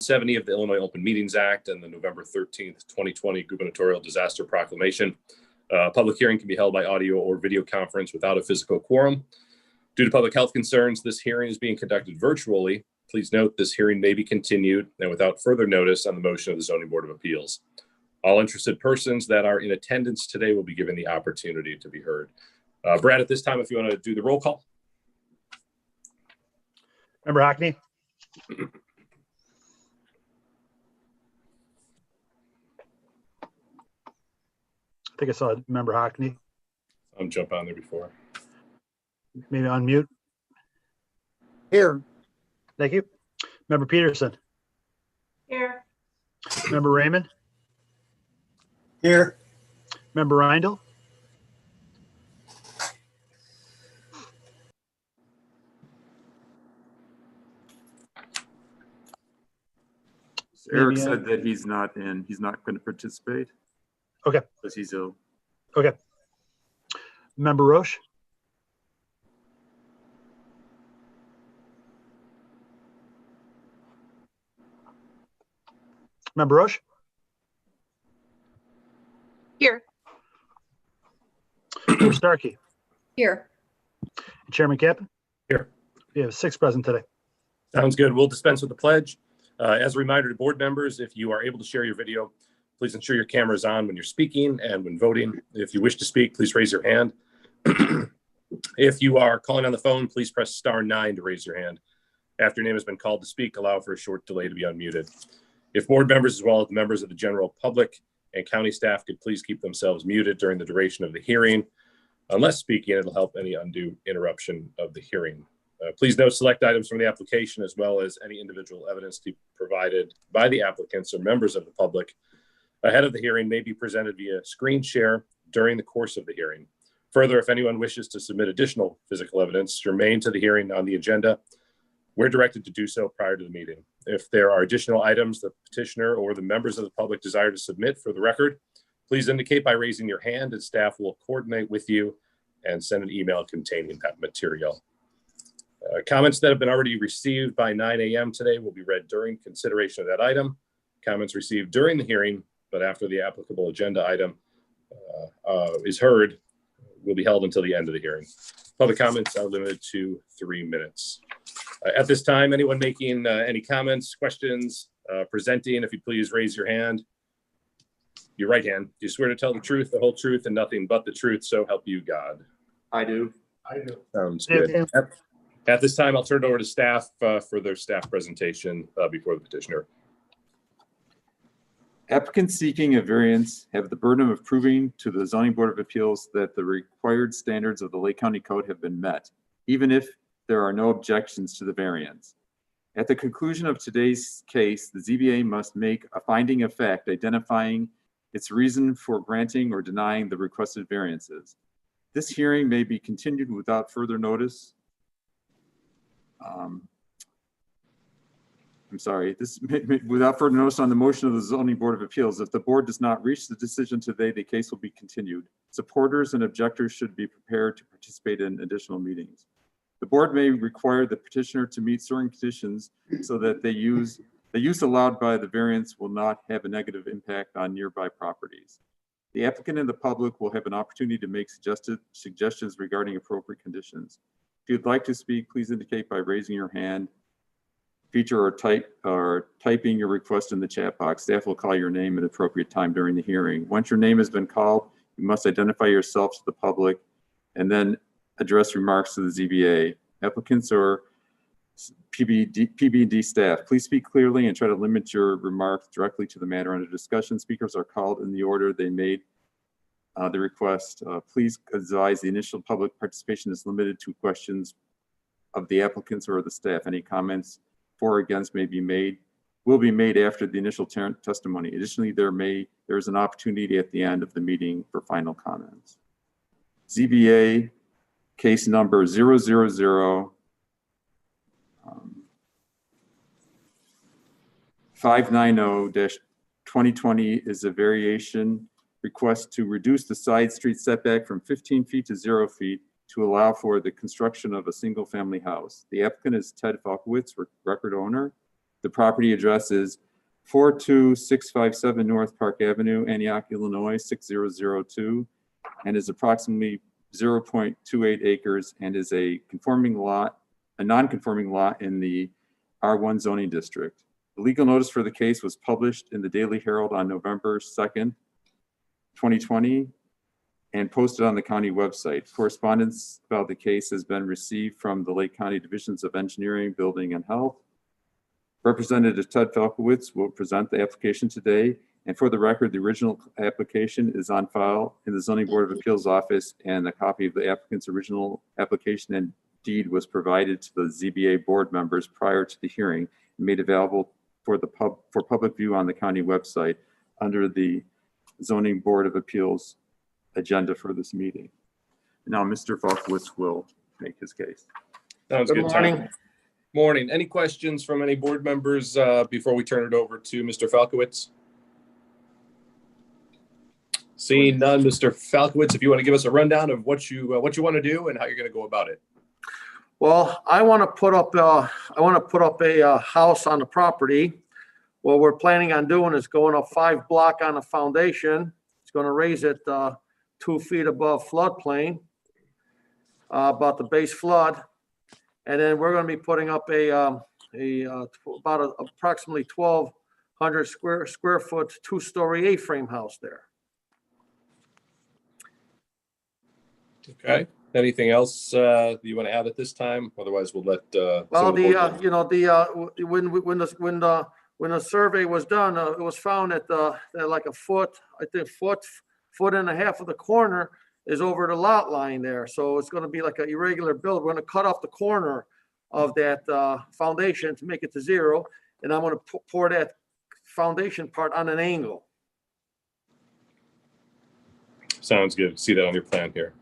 70 of the Illinois Open Meetings Act and the November 13th, 2020 gubernatorial disaster proclamation. Public hearing can be held by audio or video conference without a physical quorum. Due to public health concerns, this hearing is being conducted virtually. Please note this hearing may be continued and without further notice on the motion of the Zoning Board of Appeals. All interested persons that are in attendance today will be given the opportunity to be heard. Brad, at this time, if you want to do the roll call. Member Hockney. I think I saw Member Hockney. I'm jump on there before. Maybe unmute. Here. Thank you. Member Peterson. Here. Member Raymond. Here. Member Reindl. Eric said that he's not going to participate. Okay. Because he's ill. Okay. Member Roche. Member Roche. Here. Member Starkey. Here. Chairman Kaplan. Here. We have 6 present today. Sounds good. We'll dispense with the pledge. As a reminder to board members, if you are able to share your video, please ensure your camera is on when you're speaking and when voting. If you wish to speak, please raise your hand. If you are calling on the phone, please press *9 to raise your hand. After your name has been called to speak, allow for a short delay to be unmuted. If board members as well as members of the general public and county staff could please keep themselves muted during the duration of the hearing. Unless speaking, it'll help any undue interruption of the hearing. Please note select items from the application as well as any individual evidence to be provided by the applicants or members of the public ahead of the hearing may be presented via screen share during the course of the hearing. Further, if anyone wishes to submit additional physical evidence germane to the hearing on the agenda, we're directed to do so prior to the meeting. If there are additional items the petitioner or the members of the public desire to submit for the record, please indicate by raising your hand and staff will coordinate with you and send an email containing that material. Comments that have been already received by 9 a.m. today will be read during consideration of that item. Comments received during the hearing, but after the applicable agenda item is heard, will be held until the end of the hearing. Public comments are limited to 3 minutes. At this time, anyone making any comments, questions, presenting, if you please raise your hand. Your right hand. Do you swear to tell the truth, the whole truth, and nothing but the truth, so help you God? I do. Sounds good. Yeah. At this time, I'll turn it over to staff for their staff presentation before the petitioner. Applicants seeking a variance have the burden of proving to the Zoning Board of Appeals that the required standards of the Lake County Code have been met, even if there are no objections to the variance. At the conclusion of today's case, the ZBA must make a finding of fact identifying its reason for granting or denying the requested variances. This hearing may be continued without further notice. Without further notice on the motion of the Zoning Board of Appeals. If the board does not reach the decision today, the case will be continued. Supporters and objectors should be prepared to participate in additional meetings. The board may require the petitioner to meet certain conditions so that the use allowed by the variance will not have a negative impact on nearby properties. The applicant and the public will have an opportunity to make suggestions regarding appropriate conditions. If you'd like to speak, please indicate by raising your hand, feature or typing your request in the chat box. Staff will call your name at an appropriate time during the hearing. Once your name has been called, you must identify yourself to the public and then address remarks to the ZBA. Applicants or PBD staff, please speak clearly and try to limit your remarks directly to the matter under discussion. Speakers are called in the order they made the request. Please advise the initial public participation is limited to questions of the applicants or the staff. Any comments for or against will be made after the initial testimony. Additionally, there is an opportunity at the end of the meeting for final comments. ZBA case number 000 590-2020 is a variation request to reduce the side street setback from 15 feet to 0 feet to allow for the construction of a single family house. The applicant is Ted Falkiewicz, record owner. The property address is 42657 North Park Avenue, Antioch, Illinois, 6002, and is approximately 0.28 acres and is a non-conforming lot in the R1 zoning district. The legal notice for the case was published in the Daily Herald on November 2nd, 2020, and posted on the county website. Correspondence about the case has been received from the Lake County Divisions of Engineering, Building, and Health. Representative Ted Falkiewicz will present the application today. And for the record, the original application is on file in the Zoning Board of Appeals office, and a copy of the applicant's original application and deed was provided to the ZBA board members prior to the hearing and made available for public view on the county website under the Zoning Board of Appeals agenda for this meeting. Now, Mr. Falkiewicz will make his case. Sounds Good good. morning. Tom. Morning. Any questions from any board members before we turn it over to Mr. Falkiewicz? Seeing none, Mr. Falkiewicz, if you want to give us a rundown of what you want to do and how you're going to go about it. Well, I want to put up a house on the property. What we're planning on doing is going up 5 block on the foundation. It's going to raise it 2 feet above floodplain, about the base flood. And then we're going to be putting up about approximately 1,200 square foot 2-story A-frame house there. Okay. Anything else you want to add at this time? Otherwise, we'll let. Well, when the survey was done, it was found that like a foot, I think foot and a half of the corner is over the lot line there. So it's going to be like an irregular build. We're going to cut off the corner of that foundation to make it to 0, and I'm going to pour that foundation part on an angle. Sounds good. See that on your plan here.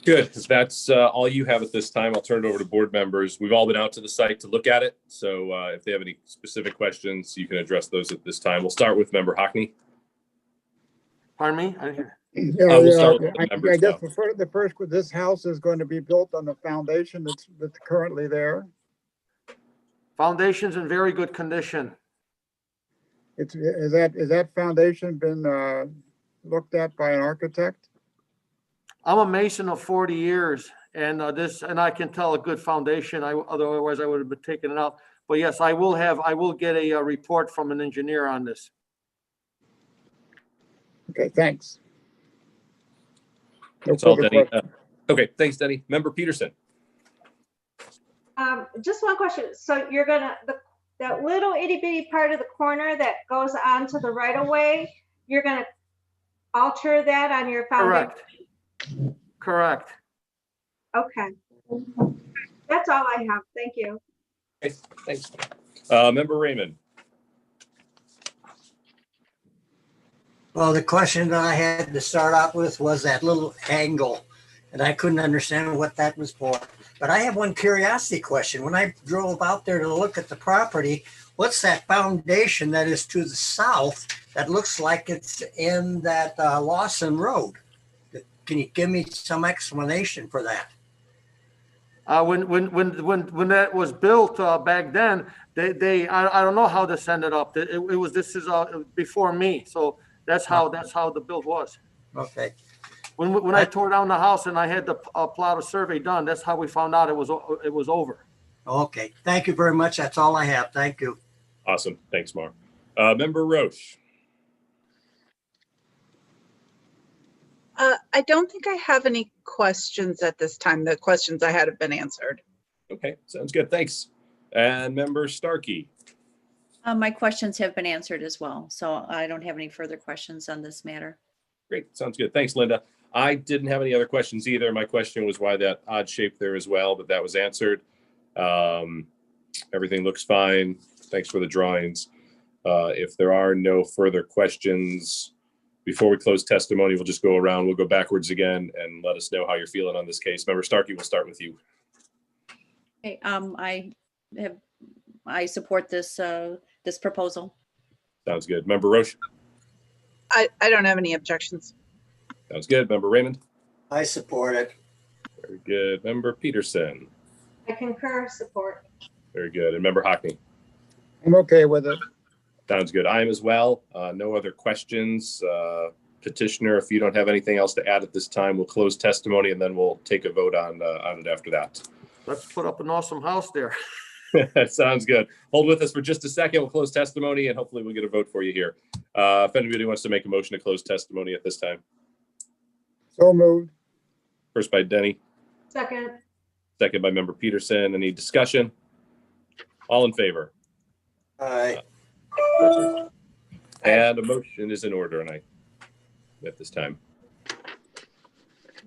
Good. If that's all you have at this time, I'll turn it over to board members. We've all been out to the site to look at it. So if they have any specific questions, you can address those at this time. We'll start with Member Hockney. Pardon me? I didn't hear. We'll start with the I members guess now. the first, this house is going to be built on the foundation that's currently there. Foundation's in very good condition. Is that foundation been looked at by an architect? I'm a mason of 40 years, and I can tell a good foundation. Otherwise I would have been taking it out. But yes, I will get a report from an engineer on this. Okay, thanks. No That's all, further Denny. questions. Okay, thanks, Denny. Member Peterson. Just one question. So you're gonna, that little itty bitty part of the corner that goes onto the right of way, you're gonna alter that on your foundation? Correct. Okay. That's all I have. Thank you. Okay, thanks. Member Raymond. Well, the question that I had to start out with was that little angle, and I couldn't understand what that was for. But I have one curiosity question. When I drove out there to look at the property, what's that foundation that is to the south that looks like it's in that Lawson Road? Can you give me some explanation for that? When that was built back then, I don't know how this ended up. This is before me, so that's how the build was. Okay. When I tore down the house and I had to plot a survey done, that's how we found out it was over. Okay. Thank you very much. That's all I have. Thank you. Awesome. Thanks, Mark. Member Roche. I don't think I have any questions at this time. The questions I had have been answered. Okay, sounds good. Thanks. And Member Starkey. My questions have been answered as well, so I don't have any further questions on this matter. Great, sounds good. Thanks, Linda. I didn't have any other questions either. My question was why that odd shape there as well, but that was answered. Everything looks fine. Thanks for the drawings. If there are no further questions, before we close testimony, we'll just go around. We'll go backwards again and let us know how you're feeling on this case. Member Starkey, we'll start with you. Okay, I support this this proposal. Sounds good. Member Roche. I don't have any objections. Sounds good. Member Raymond. I support it. Very good. Member Peterson. I concur, support. Very good. And Member Hockney? I'm okay with it. Sounds good. I am as well. No other questions. Petitioner, if you don't have anything else to add at this time, we'll close testimony and then we'll take a vote on it after that. Let's put up an awesome house there. Sounds good. Hold with us for just a second. We'll close testimony and hopefully we'll get a vote for you here. If anybody wants to make a motion to close testimony at this time. So moved. First by Denny, Second. second by Member Peterson. Any discussion? All in favor? Aye. And a motion is in order, and at this time.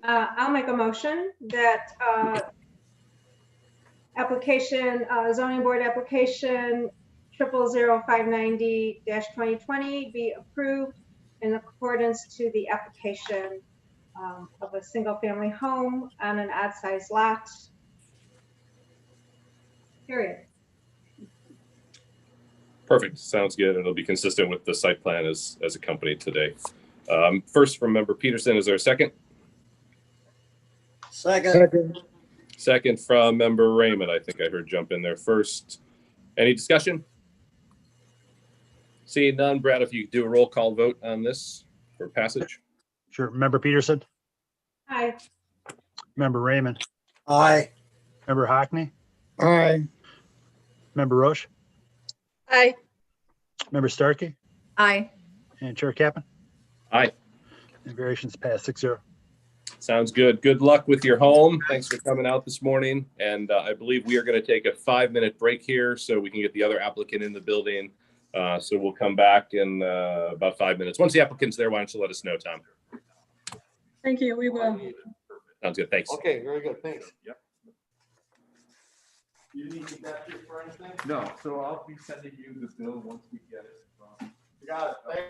I'll make a motion that zoning board application 000590-2020 be approved in accordance to the application of a single family home on an odd size lot. Period. Perfect. Sounds good. It'll be consistent with the site plan as accompanied today. First from Member Peterson, is there a second? Second. Second. Second from Member Raymond. I think I heard jump in there first. Any discussion? Seeing none, Brad, if you could do a roll call vote on this for passage. Sure. Member Peterson, Aye. Member Raymond, Aye. Member Hockney, Aye. Member Roche, Aye. Member Starkey, Aye. and Chair Kaplan. Aye. And variations pass 6-0. Sounds good. Good luck with your home. Thanks for coming out this morning. And I believe we are going to take a 5-minute break here so we can get the other applicant in the building. So we'll come back in about 5 minutes. Once the applicant's there, why don't you let us know, Tom? Thank you, we will. Sounds good. Thanks. Okay, very good. Thanks. Yep. You need to get this for anything? No, so I'll be sending you the bill once we get it. You got it. Thank-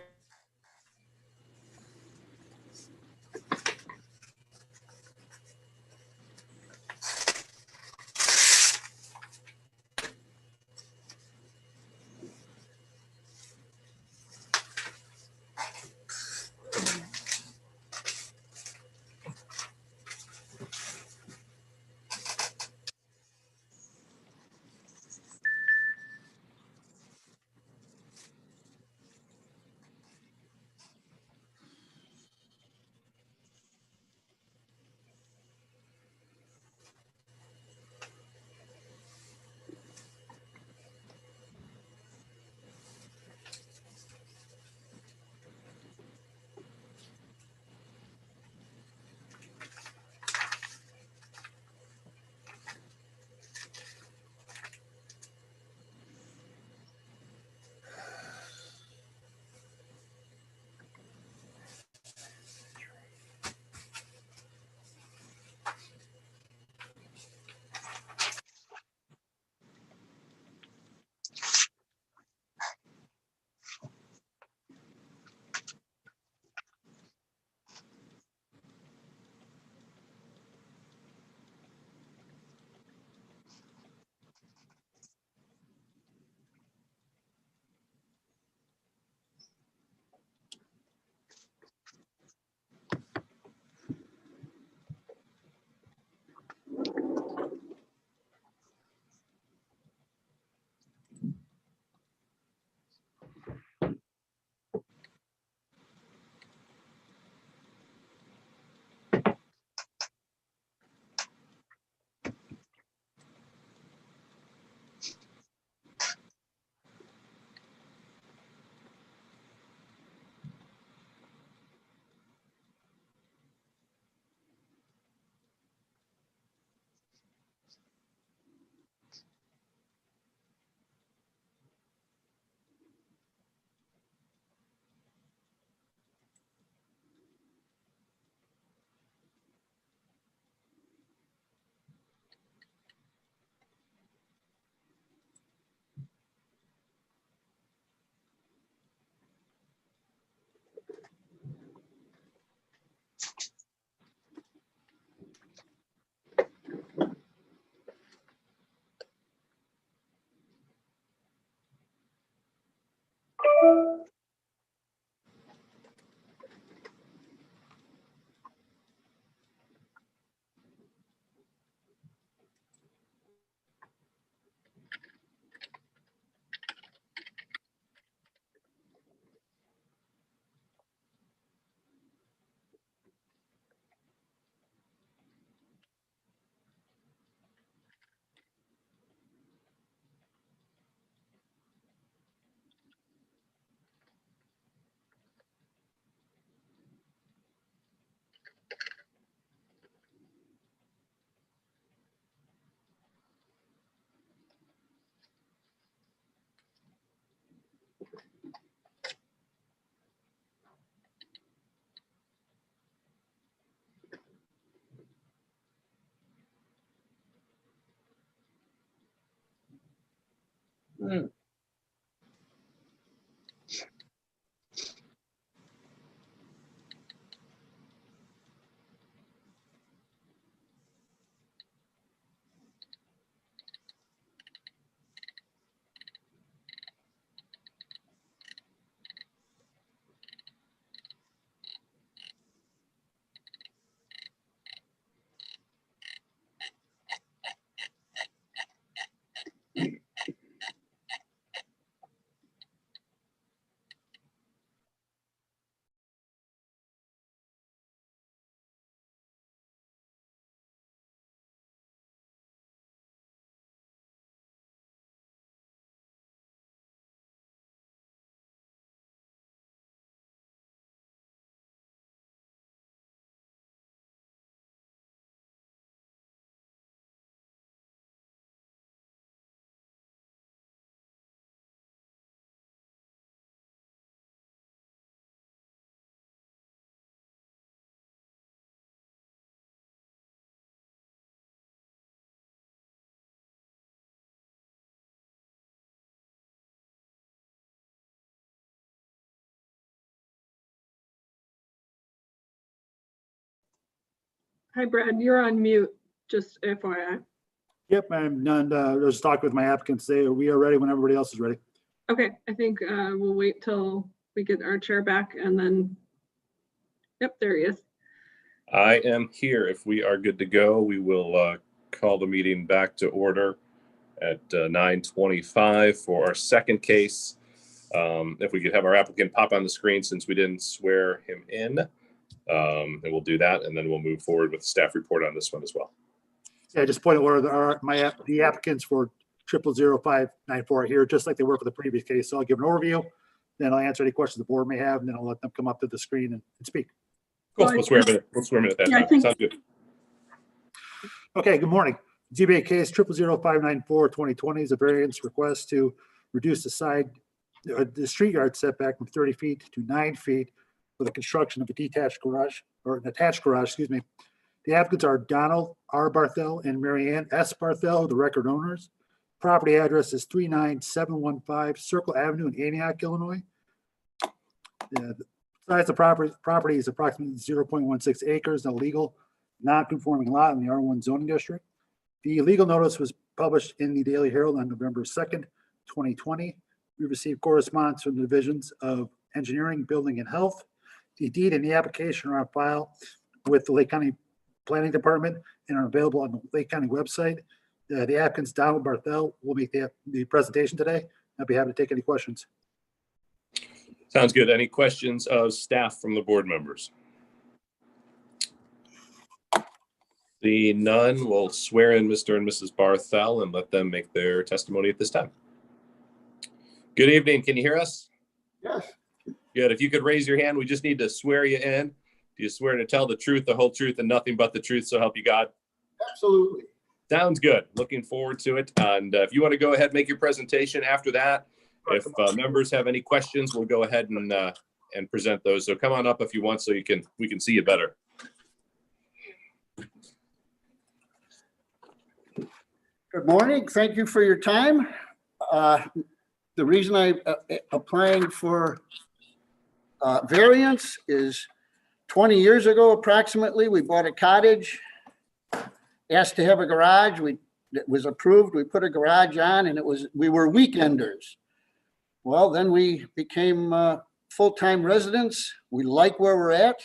Hi, Brad, you're on mute, just FYI. Yep, I'm done. I was talking with my applicants today. We are ready when everybody else is ready. Okay, I think we'll wait till we get our chair back and then, yep, there he is. I am here. If we are good to go, we will call the meeting back to order at 9:25 for our second case. If we could have our applicant pop on the screen since we didn't swear him in, and we'll do that, and then we'll move forward with the staff report on this one as well. Yeah, just point out where the applicants for 000594 are here, just like they were for the previous case. So I'll give an overview, then I'll answer any questions the board may have, and then I'll let them come up to the screen and speak. Cool. Well, We'll swear him in at that Yeah, I time. think- Sounds good. Okay, good morning. ZBA case 000594 2020 is a variance request to reduce the street yard setback from 30 feet to 9 feet for the construction of a detached garage, or an attached garage, excuse me. The applicants are Donald R. Barthel and Marianne S. Barthel, the record owners. Property address is 39715 Circle Avenue in Antioch, Illinois. The size of property is approximately 0.16 acres, a legal non-conforming lot in the R1 zoning district. The legal notice was published in the Daily Herald on November 2nd, 2020. We received correspondence from the divisions of Engineering, Building, and Health. The deed and the application are on file with the Lake County Planning Department and are available on the Lake County website. The applicants, Donald Barthel, will make the presentation today. I'll be happy to take any questions. Sounds good. Any questions of staff from the board members? See none, we'll swear in Mr. and Mrs. Barthel and let them make their testimony at this time. Good evening. Can you hear us? Yes, Good. If you could raise your hand, we just need to swear you in. Do you swear to tell the truth, the whole truth, and nothing but the truth, so help you God? absolutely. Sounds good. Looking forward to it. And if you want to go ahead, make your presentation after that. If members have any questions, we'll go ahead and present those. So come on up if you want, so we can see you better. Good morning. Thank you for your time. The reason I'm applying for variance is 20 years ago, approximately, we bought a cottage, asked to have a garage. It was approved. We put a garage on, and we were weekenders. Well, then we became full-time residents. We like where we're at.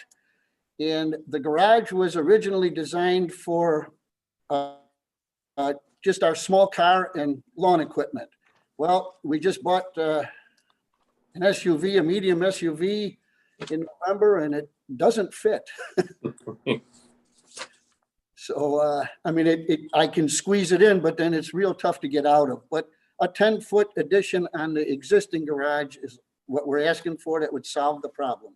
And the garage was originally designed for just our small car and lawn equipment. Well, we just bought an SUV, a medium SUV in November, and it doesn't fit. So, I mean, I can squeeze it in, but then it's real tough to get out of. But a 10-foot addition on the existing garage is what we're asking for. That would solve the problem.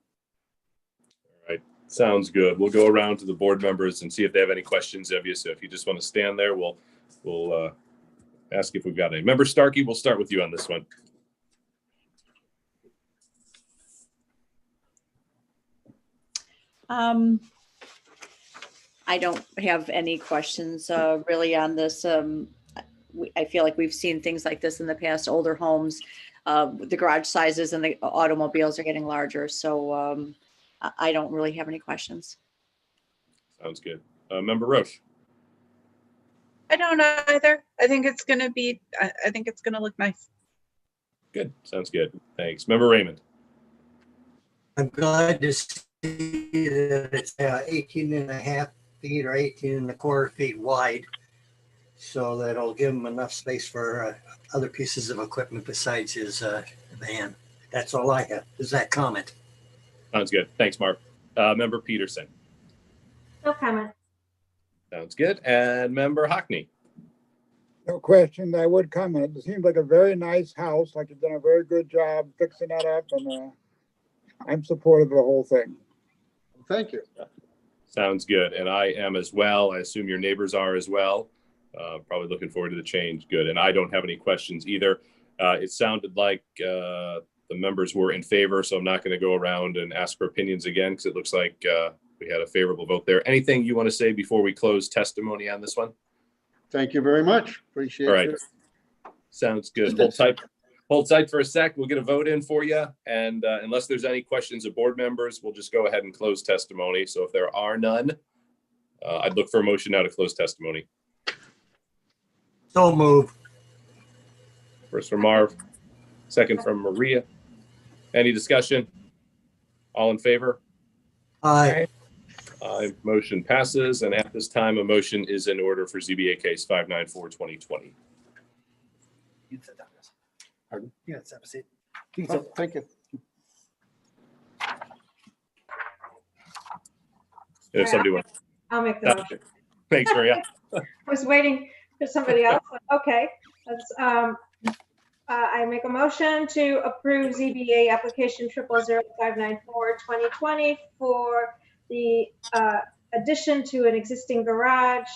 All right. Sounds good. We'll go around to the board members and see if they have any questions of you. So if you just want to stand there, we'll ask if we've got any. Member Starkey, we'll start with you on this one. I don't have any questions really on this. I feel like we've seen things like this in the past, older homes. The garage sizes and the automobiles are getting larger. So I don't really have any questions. Sounds good. Member Roche. I don't either. I think it's going to be, I think it's going to look nice. Good. Sounds good. Thanks. Member Raymond. I'm glad to see that it's 18 and a half feet or 18 and a quarter feet wide. So that'll give him enough space for other pieces of equipment besides his van. That's all I have. Is that comment? Sounds good. Thanks, Mark. Member Peterson. No comment. Sounds good. And Member Hockney. No question, I would comment. It seems like a very nice house, like you've done a very good job fixing that up, and I'm supportive of the whole thing. Thank you. Sounds good. And I am as well. I assume your neighbors are as well. Probably looking forward to the change. Good. And I don't have any questions either. It sounded like the members were in favor, so I'm not going to go around and ask for opinions again because it looks like we had a favorable vote there. Anything you want to say before we close testimony on this one? Thank you very much. Appreciate it. All right. Sounds good. Hold tight for a sec. We'll get a vote in for you. And unless there's any questions of board members, we'll just go ahead and close testimony. So if there are none, I'd look for a motion now to close testimony. So move. First from Marv, second from Maria. Any discussion? All in favor? Aye. Aye. Motion passes. And at this time, a motion is in order for ZBA case 594-2020. Pardon? Yeah, it's have a seat. Oh, thank you. If somebody wants. I'll make the motion. Thanks, Maria. I was waiting for somebody else. Okay. I make a motion to approve ZBA application 000-594-2020 for the addition to an existing garage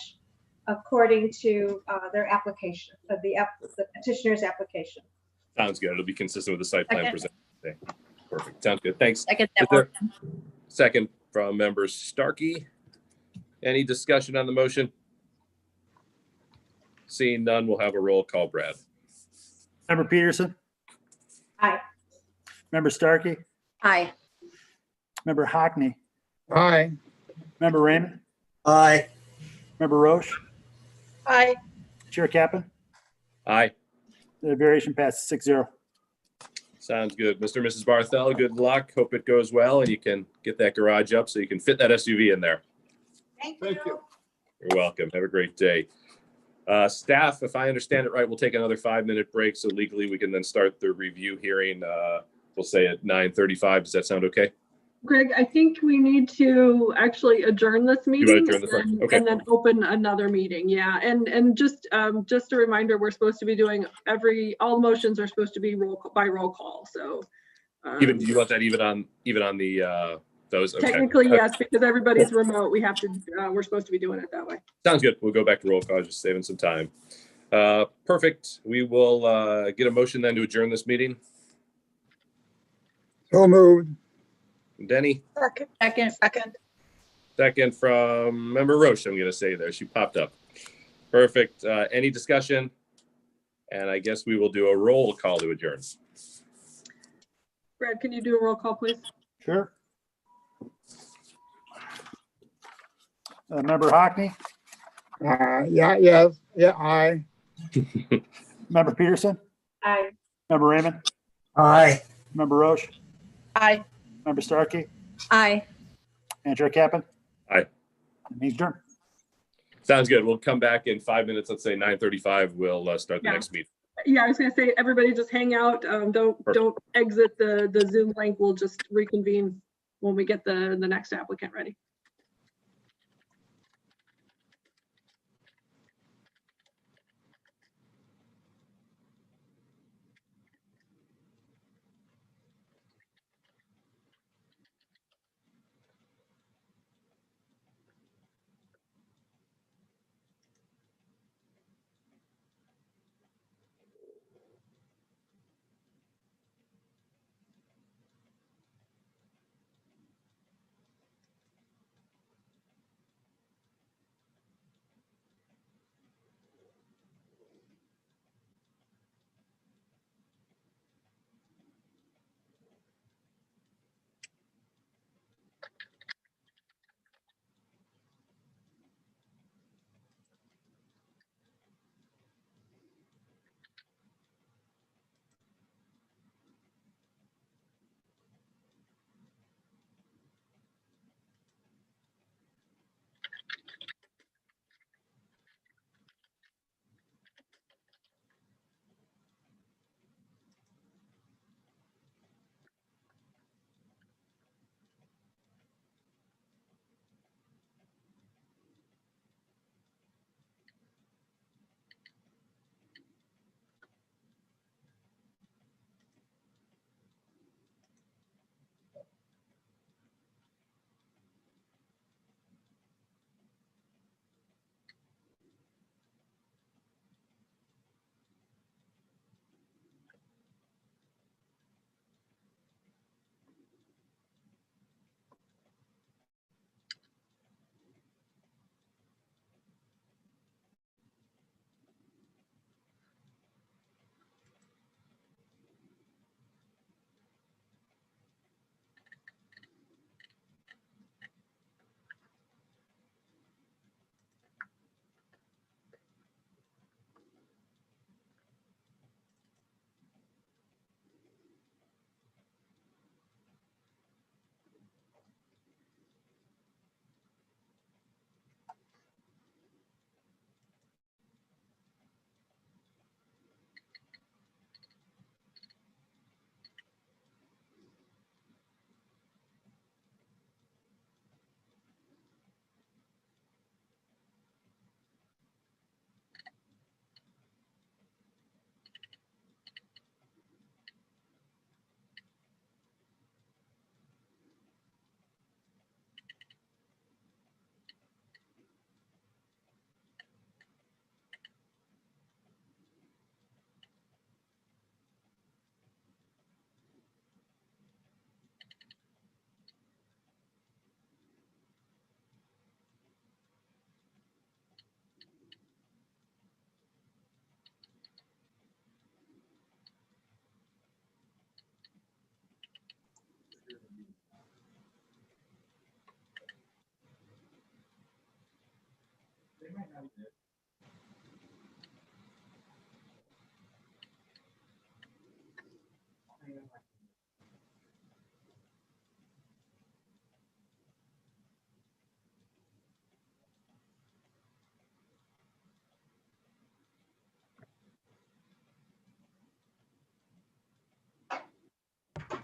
according to their application, the petitioner's application. Sounds good. It'll be consistent with the site plan Second. presented today. Perfect. Sounds good. Thanks. Second, Is there- Second from member Starkey. Any discussion on the motion? Seeing none, we'll have a roll call. Brad. Member Peterson, Aye. member Starkey, Aye. member Hockney, Aye. member Raymond, Aye. member Roche, Aye. Chair Kaplan. Aye. The variation passes 6-0. Sounds good. Mr. and Mrs. Barthel, good luck. Hope it goes well and you can get that garage up so you can fit that SUV in there. Thank you. You're welcome. Have a great day. Staff, if I understand it right, we'll take another 5-minute break. So legally we can then start the review hearing. We'll say at 9:35. Does that sound okay? Greg, I think we need to actually adjourn this meeting adjourn this one? Okay. and then open another meeting. Yeah, and just a reminder, we're supposed to be doing all motions are supposed to be by roll call. So Even do you want that even on the those? Okay. technically, yes, because everybody's remote. We have to. We're supposed to be doing it that way. Sounds good. We'll go back to roll call, just saving some time. Perfect. We will get a motion then to adjourn this meeting. So moved. Denny, Second. second from member Roche, I'm going to say there. She popped up. Perfect. Any discussion? And I guess we will do a roll call to adjourn. Brad, can you do a roll call, please? Sure. Member Hockney, Aye. member Peterson, Aye. member Raymond, Aye. member Roche, Aye. member Starkey, Aye. and Chair Kaplan. Aye. Means adjourned. Sounds good. We'll come back in 5 minutes. Let's say 9:35. We'll start the Yeah. next meeting. Yeah, I was going to say, everybody just hang out. Don't exit the Zoom link. We'll just reconvene when we get the next applicant ready.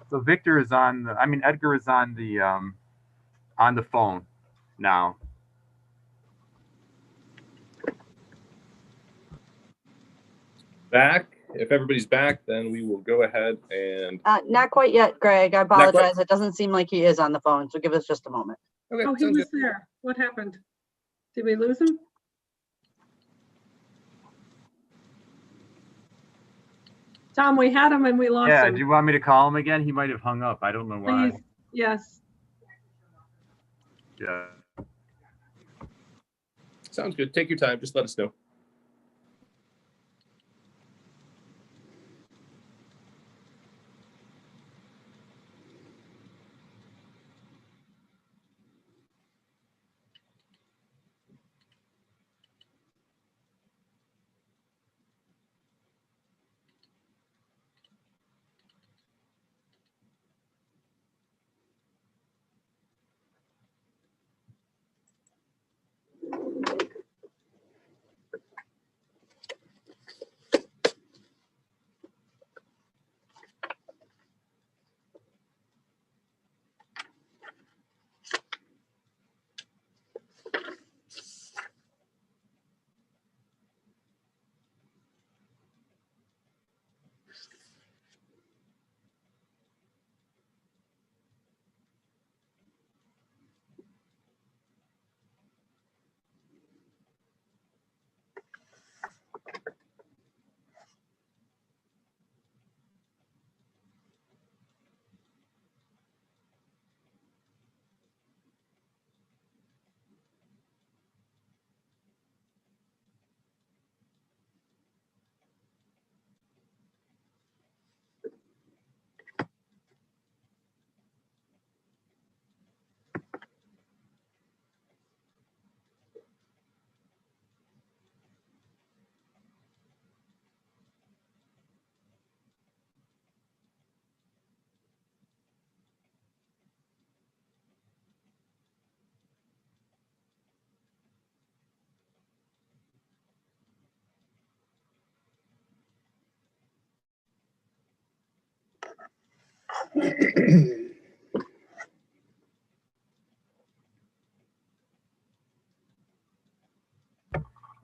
So Victor is on the, Edgar is on the phone now. Back. If everybody's back, then we will go ahead and. Not quite yet, Greg. I quite. apologize. It doesn't seem like he is on the phone, so give us just a moment. Okay, Oh, he sounds was good. there. What happened? Did we lose him? Tom, we had him and we lost Yeah, him. do you want me to call him again? He might have hung up. I don't know why. Please, yes. Yeah. Sounds good. Take your time. Just let us know.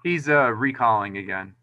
He's recalling again.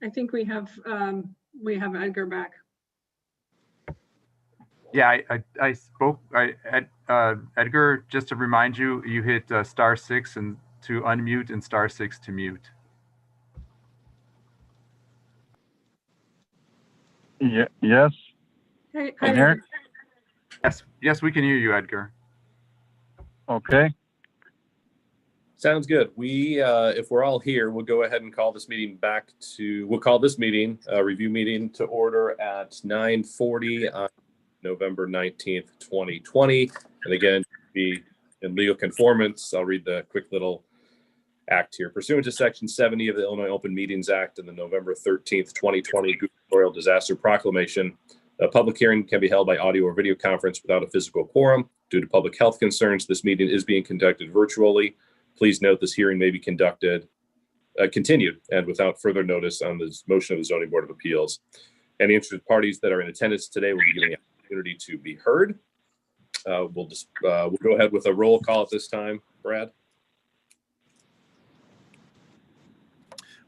I think we have Edgar back. Yeah, I spoke. Edgar, just to remind you, you hit *6 and to unmute and *6 to mute. Yeah, yes. Hey, Can you hear? Yes, we can hear you, Edgar. Okay. Sounds good. We, if we're all here, we'll go ahead and call this meeting back to, we'll call this meeting, review meeting to order at 9:40 on November 19th, 2020. And again, be in legal conformance. I'll read the quick little act here. Pursuant to Section 70 of the Illinois Open Meetings Act and the November 13th, 2020 gubernatorial disaster proclamation, a public hearing can be held by audio or video conference without a physical quorum. Due to public health concerns, this meeting is being conducted virtually. Please note this hearing may be continued and without further notice on this motion of the Zoning Board of Appeals. Any interested parties that are in attendance today will be given the opportunity to be heard. We'll go ahead with a roll call at this time. Brad?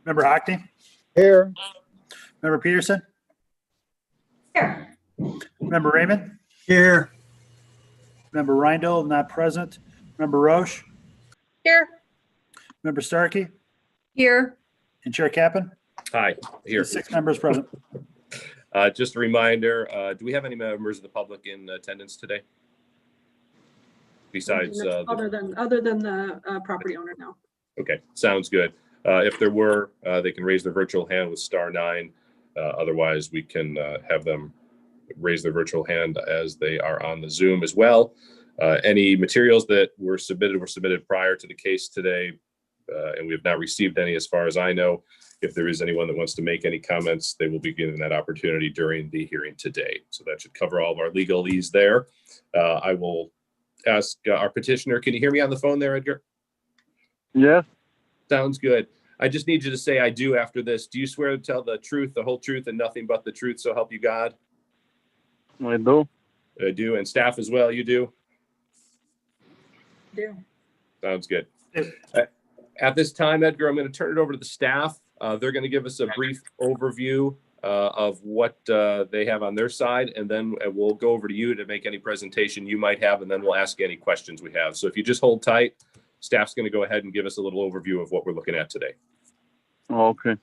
Member Hockney, Here, Member Peterson, Here. Member Raymond, Here. Member Rindle, not present. Member Roche, Here. Member Starkey, Here. and Chair Kaplan. Hi, here. 6 members present. Just a reminder, do we have any members of the public in attendance today? Besides, Other than the property owner now. okay, sounds good. If there were, they can raise their virtual hand with *9. Otherwise, we can have them raise their virtual hand as they are on the Zoom as well. Any materials that were submitted prior to the case today, and we have not received any as far as I know. If there is anyone that wants to make any comments, they will be given that opportunity during the hearing today. So that should cover all of our legalese there. I will ask our petitioner, can you hear me on the phone there, Edgar? Yes. Sounds good. I just need you to say I do after this. Do you swear to tell the truth, the whole truth, and nothing but the truth, so help you God? I do. I do, and staff as well, you do? Do. Sounds good. Yes. At this time, Edgar, I'm going to turn it over to the staff. They're going to give us a brief overview of what they have on their side, and then we'll go over to you to make any presentation you might have, and then we'll ask any questions we have. So if you just hold tight, staff's going to go ahead and give us a little overview of what we're looking at today. Okay.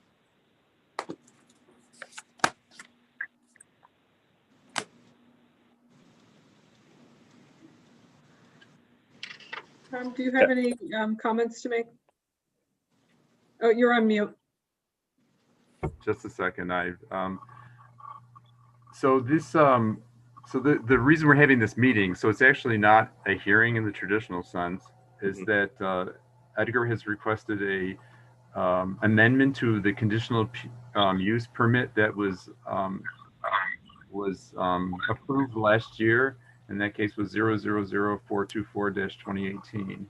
Tom, do you have any comments to make? Oh, you're on mute. Just a second. So the reason we're having this meeting, so it's actually not a hearing in the traditional sense, is that Edgar has requested a amendment to the conditional use permit that was approved last year. In that case was 000424-2018.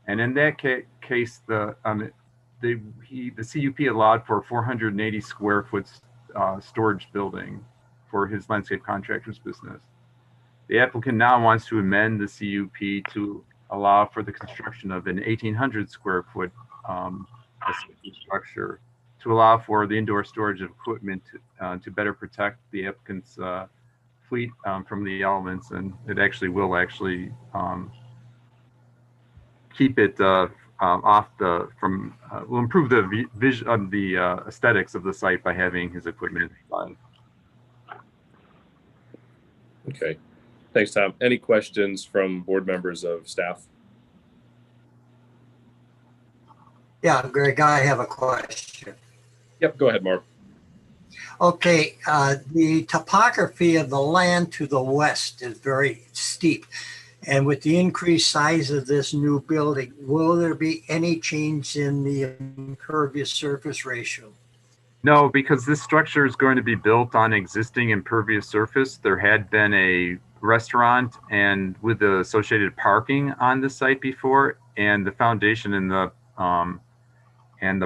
And in that case, the CUP allowed for a 480 square foot storage building for his landscape contractor's business. The applicant now wants to amend the CUP to allow for the construction of an 1,800 square foot structure to allow for the indoor storage of equipment to better protect the applicant's fleet from the elements, and it actually will keep it off will improve the vision of the aesthetics of the site by having his equipment inside. Okay, thanks, Tom. Any questions from board members of staff? Yeah, Greg, I have a question. Yep, go ahead, Mark. Okay, the topography of the land to the west is very steep. And with the increased size of this new building, will there be any change in the impervious surface ratio? No, because this structure is going to be built on existing impervious surface. There had been a restaurant and with the associated parking on the site before, and the foundation and the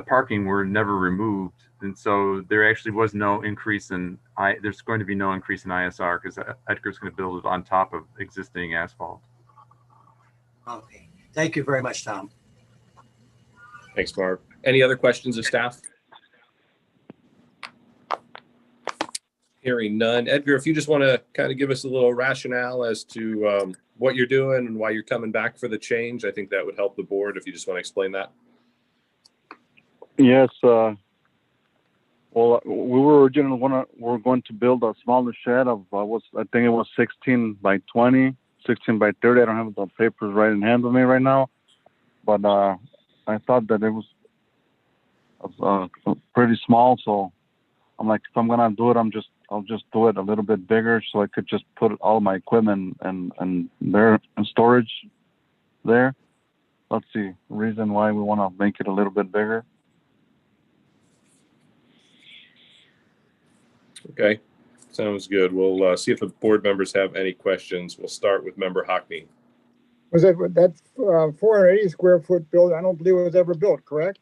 parking were never removed. And so there actually was no increase in, there's going to be no increase in ISR because Edgar's going to build it on top of existing asphalt. Okay, thank you very much, Tom. Thanks, Mark. Any other questions of staff? Hearing none. Edgar, if you just want to kind of give us a little rationale as to what you're doing and why you're coming back for the change, I think that would help the board if you just want to explain that. Yes. Well, we were originally going to build a smaller shed of I think it was 16 by 20, 16 by 30. I don't have the papers right in hand with me right now, but I thought that it was pretty small. So I'm like, if I'm gonna do it, I'll just do it a little bit bigger so I could just put all my equipment and there in storage there. That's the reason why we want to make it a little bit bigger. Okay, sounds good. We'll see if the board members have any questions. We'll start with member Hockney. Was that 480 square foot building? I don't believe it was ever built, correct?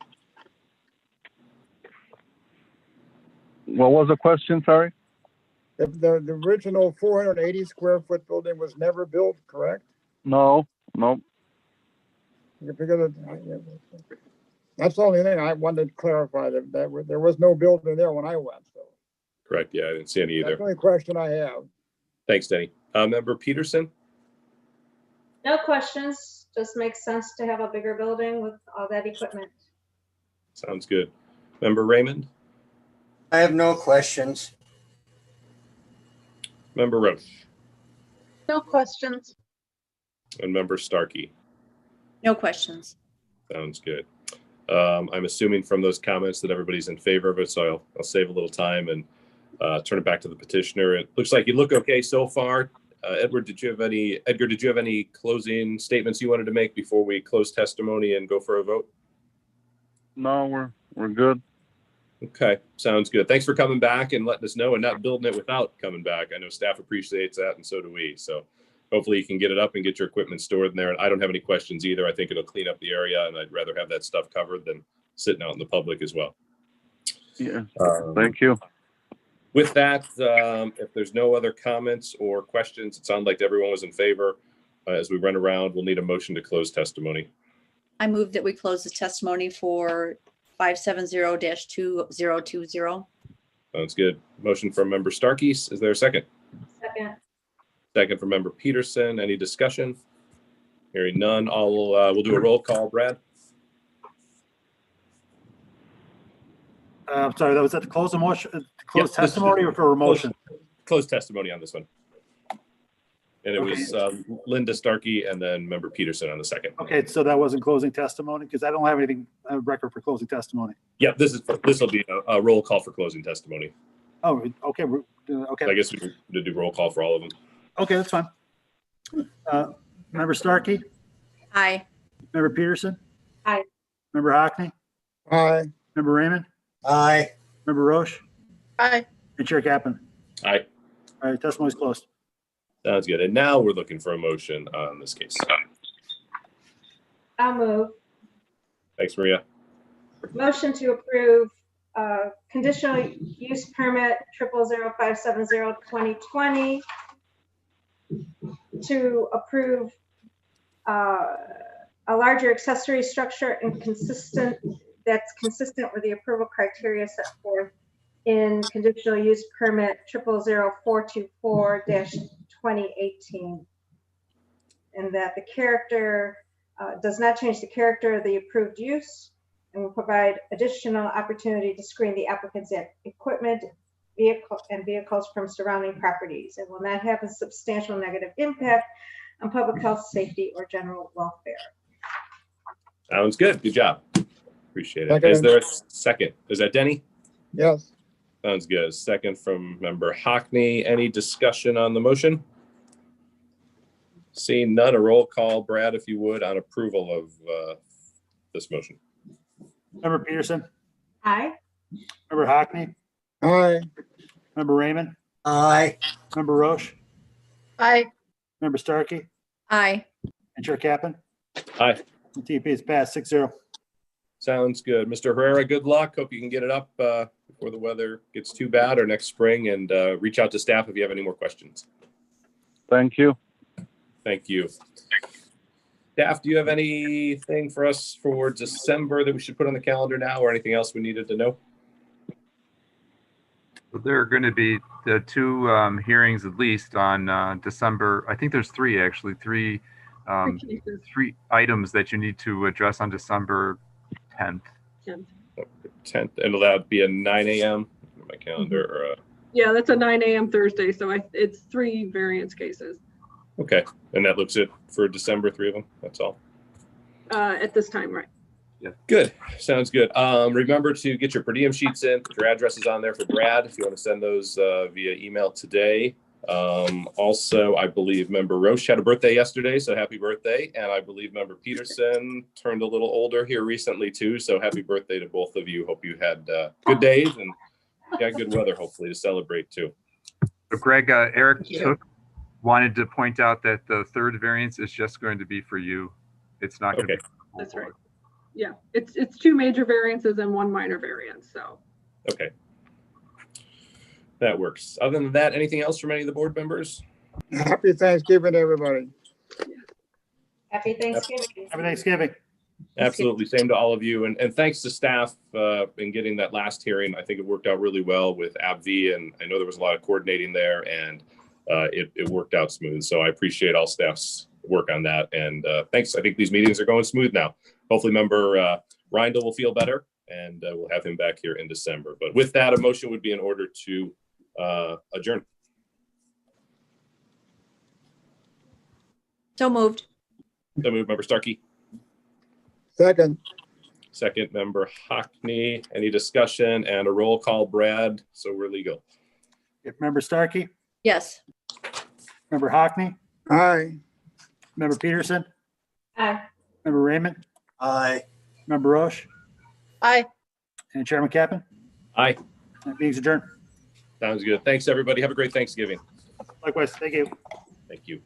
What was the question? Sorry. The original 480 square foot building was never built, correct? No. Because that's the only thing I wanted to clarify, that there was no building there when I went. So Correct. Yeah, I didn't see any either. that's the only question I have. Thanks, Denny. Member Peterson? No questions. Just makes sense to have a bigger building with all that equipment. Sounds good. Member Raymond? I have no questions. Member Roche? No questions. And Member Starkey? No questions. Sounds good. I'm assuming from those comments that everybody's in favor of it, so I'll save a little time and turn it back to the petitioner. It looks like you look okay so far. Edgar, did you have any closing statements you wanted to make before we close testimony and go for a vote? No, we're good. Okay, sounds good. Thanks for coming back and letting us know and not building it without coming back. I know staff appreciates that, and so do we. So hopefully you can get it up and get your equipment stored in there. And I don't have any questions either. I think it'll clean up the area, and I'd rather have that stuff covered than sitting out in the public as well. Yeah. Thank you. With that, if there's no other comments or questions, it sounded like everyone was in favor. As we run around, we'll need a motion to close testimony. I move that we close the testimony for 570-2020. Sounds good. Motion from member Starkey. Is there a second? Second. Second from member Peterson. Any discussion? Hearing none, we'll do a roll call. Brad? I'm sorry, that was at the close of motion, close Yes, testimony or for a motion? Close testimony on this one. And it was Linda Starkey and then member Peterson on the second. Okay, so that wasn't closing testimony because I don't have anything, a record for closing testimony. Yeah, this will be a roll call for closing testimony. Oh, okay, okay. So I guess we could do roll call for all of them. Okay, that's fine. Member Starkey, Aye. member Peterson? Aye. Member Hockney? Aye. Member Raymond? Aye. Member Roche? Aye. And Chair Kaplan? Aye. All right, testimony's closed. Sounds good. And now we're looking for a motion on this case. I'll move. Thanks, Maria. Motion to approve conditional use permit 0000570-2020 to approve a larger accessory structure and that's consistent with the approval criteria set forth in conditional use permit 0000424-2018. And that the character does not change the character of the approved use and will provide additional opportunity to screen the applicant's equipment, vehicles from surrounding properties, and will not have a substantial negative impact on public health, safety, or general welfare. Sounds good. Good job. Appreciate it. Second. Is there a second? Is that Denny? Yes. Sounds good. Second from member Hockney. Any discussion on the motion? Seeing none, a roll call. Brad, if you would, on approval of this motion. Member Peterson? Aye. Member Hockney? Aye. Member Raymond? Aye. Member Roche? Aye. Member Starkey? Aye. And Chair Kaplan? Aye. The TP is passed 6-0. Sounds good. Mr. Herrera, good luck. Hope you can get it up before the weather gets too bad or next spring, and reach out to staff if you have any more questions. Thank you. Thank you. Staff, do you have anything for us for December that we should put on the calendar now, or anything else we needed to know? There are going to be the two hearings at least on December. I think there's three actually, three items that you need to address on December 10th. 10th, and will that be a 9 a.m. my calendar or Yeah, that's a 9 a.m. Thursday, so it's 3 variance cases okay, and that looks it for December, 3 of them. That's all. at this time, right? Yeah. Good. Sounds good. Remember to get your per diem sheets in. Put your addresses on there for Brad if you want to send those via email today. Also, I believe member Roche had a birthday yesterday, so happy birthday. And I believe member Peterson turned a little older here recently too. So happy birthday to both of you. Hope you had good days and got good weather, hopefully, to celebrate too. So Greg, Eric wanted to point out that the third variance is just going to be for you. It's not going to be. That's right. Yeah, it's two major variances and one minor variance, so. Okay. That works. Other than that, anything else from any of the board members? Happy Thanksgiving, everybody. Happy Thanksgiving. Happy Thanksgiving. Absolutely. Same to all of you. And thanks to staff in getting that last hearing. I think it worked out really well with AbbVie, and I know there was a lot of coordinating there, and it worked out smooth. So I appreciate all staff's work on that. And thanks. I think these meetings are going smooth now. Hopefully member Reindl will feel better, and we'll have him back here in December. But with that, a motion would be in order to adjourn. So moved. So moved, member Starkey. Second, Second, member Hockney. Any discussion? And a roll call, Brad, so we're legal. Member Starkey, Yes. member Hockney, aye. member Peterson, Aye. member Raymond, Aye. member Roche, Aye. and Chairman Kappan. Aye. Meeting's adjourned. Sounds good. Thanks, everybody. Have a great Thanksgiving. Likewise, thank you. Thank you.